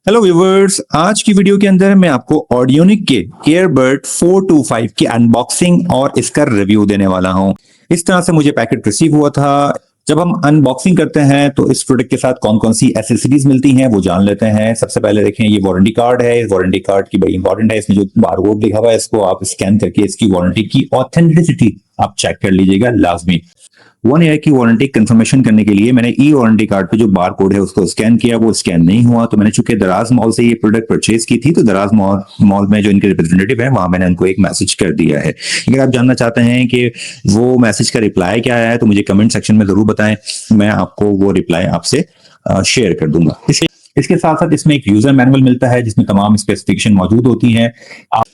Hello viewers, आज की video के अंदर मैं आपको ऑडियोनिक के एयरबड 425 की अनबॉक्सिंग और इसका रिव्यू देने वाला हूं। इस तरह से मुझे पैकेट रिसीव हुआ था। जब हम अनबॉक्सिंग करते हैं तो इस प्रोडक्ट के साथ कौन कौन सी एसेसरीज मिलती हैं वो जान लेते हैं। सबसे पहले देखें, ये वारंटी कार्ड है। इस वारंटी कार्ड की बड़ी इंपॉर्टेंट है, इसमें जो बारकोड लिखा हुआ है इसको आप स्कैन करके इसकी वारंटी की ऑथेंटिसिटी आप चेक कर लीजिएगा लाजमी। 1 ईयर की वारंटी कंफर्मेशन करने के लिए मैंने ई वारंटी कार्ड पे जो बार कोड है उसको स्कैन किया, वो स्कैन नहीं हुआ। तो मैंने चूंकि दराज मॉल से ये प्रोडक्ट परचेज की थी तो दराज मॉल में जो इनके रिप्रेजेंटेटिव है वहां मैंने उनको एक मैसेज कर दिया है। अगर आप जानना चाहते हैं कि वो मैसेज का रिप्लाई क्या आया है तो मुझे कमेंट सेक्शन में जरूर बताएं, मैं आपको वो रिप्लाई आपसे शेयर कर दूंगा। इसके साथ साथ इसमें एक यूजर मैनुअल मिलता है जिसमें तमाम स्पेसिफिकेशन मौजूद होती हैं।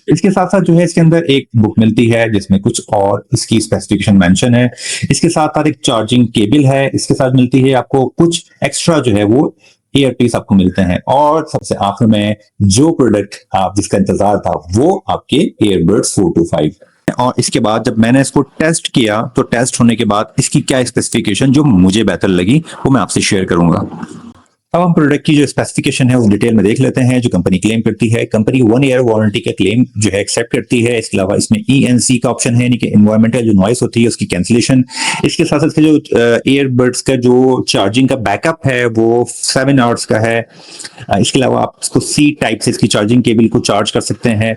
इसके साथ साथ जो है इसके अंदर एक बुक मिलती है जिसमें कुछ और इसकी स्पेसिफिकेशन मेंशन है। इसके साथ साथ एक चार्जिंग केबल है। इसके साथ मिलती है आपको कुछ एक्स्ट्रा जो है वो ईयरपीस आपको मिलते हैं। और सबसे आखिर में जो प्रोडक्ट आप जिसका इंतजार था वो आपके ईयरबड्स 425। और इसके बाद जब मैंने इसको टेस्ट किया तो टेस्ट होने के बाद इसकी क्या स्पेसिफिकेशन जो मुझे बेहतर लगी वो मैं आपसे शेयर करूंगा। अब हम प्रोडक्ट की जो स्पेसिफिकेशन है उस डिटेल में देख लेते हैं। जो कंपनी क्लेम करती है, कंपनी 1 ईयर वारंटी का क्लेम जो है एक्सेप्ट करती है। इसके अलावा इसमें ENC का ऑप्शन है, यानी कि एनवायरमेंटल जो नॉइस होती है उसकी कैंसिलेशन। इसके साथ साथ जो ईयरबड्स का जो चार्जिंग का बैकअप है वो 7 आवर्स का है। इसके अलावा आप इसको C टाइप से इसकी चार्जिंग केबल को चार्ज कर सकते हैं।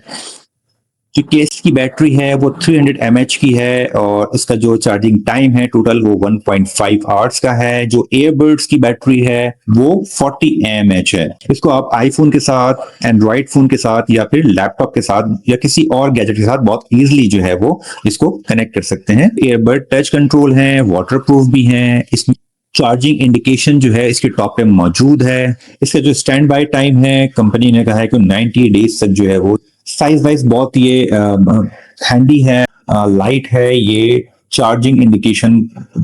जो केस की बैटरी है वो 300 mAh की है और इसका जो चार्जिंग टाइम है टोटल वो 1.5 आवर्स का है। जो एयरबड्स की बैटरी है वो 40 mAh है। इसको आप आईफोन के साथ, एंड्रॉइड फोन के साथ या फिर लैपटॉप के साथ या किसी और गैजेट के साथ बहुत इजीली जो है वो इसको कनेक्ट कर सकते हैं। एयरबड टच कंट्रोल है, वाटरप्रूफ भी है। इसमें चार्जिंग इंडिकेशन जो है इसके टॉप पे मौजूद है। इसका जो स्टैंड बाय टाइम है कंपनी ने कहा है कि 90 डेज तक जो है वो। साइज वाइज बहुत ये हैंडी है, लाइट है। ये चार्जिंग इंडिकेशन,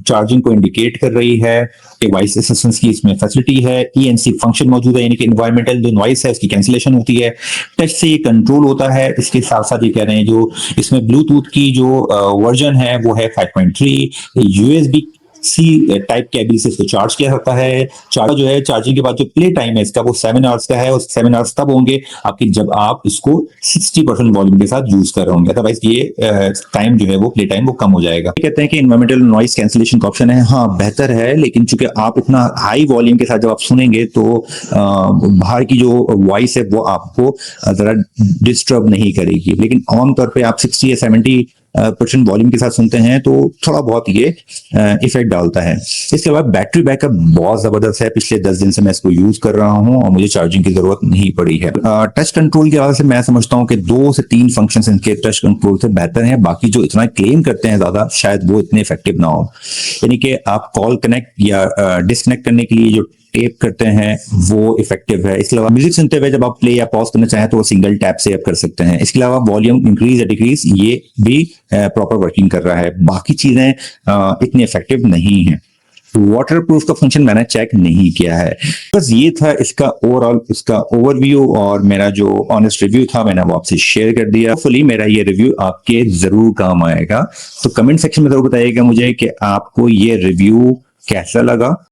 चार्जिंग को इंडिकेट कर रही है। वॉइस असिस्टेंस की इसमें फैसिलिटी है। ENC फंक्शन मौजूद है, यानी कि एनवायरमेंटल जो नॉइस है उसकी कैंसिलेशन होती है। टच से ये कंट्रोल होता है। इसके साथ साथ ये कह रहे हैं जो इसमें ब्लूटूथ की जो वर्जन है वो है 5.3। USB-C टाइप केबल से इसको चार्ज किया जाता है। चार्ज जो है चार्जिंग के बाद जो प्ले टाइम है इसका वो 7 आवर्स का है। और 7 आवर्स तब होंगे आपकी जब आप इसको 60% वॉल्यूम के साथ यूज कर रहे होंगे, अदरवाइज ये टाइम जो है वो प्ले टाइम वो कम हो जाएगा। कहते हैं कि इन्वायरमेंटल नॉइस कैंसिलेशन का ऑप्शन है, हाँ बेहतर है, लेकिन चूंकि आप इतना हाई वॉल्यूम के साथ जब आप सुनेंगे तो बाहर की जो वॉइस है वो आपको जरा डिस्टर्ब नहीं करेगी। लेकिन आमतौर पर आप 60 या 70% वॉल्यूम के साथ सुनते हैं तो थोड़ा बहुत ये इफेक्ट डालता है। इसके बाद बैटरी बैकअप बहुत जबरदस्त है। पिछले 10 दिन से मैं इसको यूज कर रहा हूं और मुझे चार्जिंग की जरूरत नहीं पड़ी है। टच कंट्रोल की वजह से मैं समझता हूं कि 2 से 3 फंक्शंस इनके टच कंट्रोल से बेहतर हैं। बाकी जो इतना क्लेम करते हैं ज्यादा, शायद वो इतने इफेक्टिव ना हो। यानी कि आप कॉल कनेक्ट या डिस्कनेक्ट करने के लिए जो टेप करते हैं वो इफेक्टिव है। इसके अलावा म्यूजिक सुनते हुए जब आप प्ले या पॉज करना चाहें तो वो सिंगल टैप से आप कर सकते हैं। इसके अलावा वॉल्यूम इंक्रीज या डिक्रीज ये भी प्रॉपर वर्किंग कर रहा है। बाकी चीजें इतनी इफेक्टिव नहीं है। वाटर प्रूफ का फंक्शन मैंने चेक नहीं किया है। बस ये था इसका ओवरऑल इसका ओवरव्यू और मेरा जो ऑनेस्ट रिव्यू था मैंने वो आपसे शेयर कर दिया। होपफुली मेरा ये रिव्यू आपके जरूर काम आएगा। तो कमेंट सेक्शन में जरूर बताइएगा मुझे कि आपको ये रिव्यू कैसा लगा।